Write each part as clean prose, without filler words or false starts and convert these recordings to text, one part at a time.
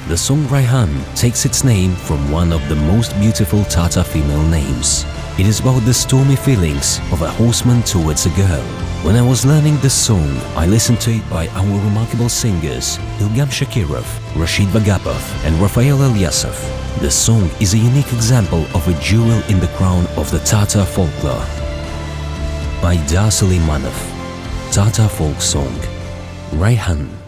The song Raihan takes its name from one of the most beautiful Tatar female names. It is about the stormy feelings of a horseman towards a girl. When I was learning this song, I listened to it by our remarkable singers Ilgam Shakirov, Rashid Vagapov and Rafael Ilyasov. The song is a unique example of a jewel in the crown of the Tatar folklore. By Dar Suleimanov, Tatar folk song, Raihan.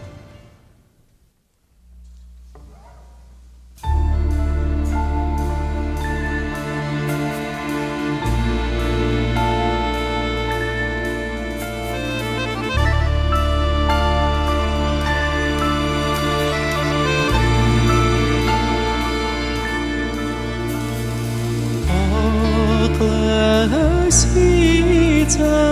Akla sita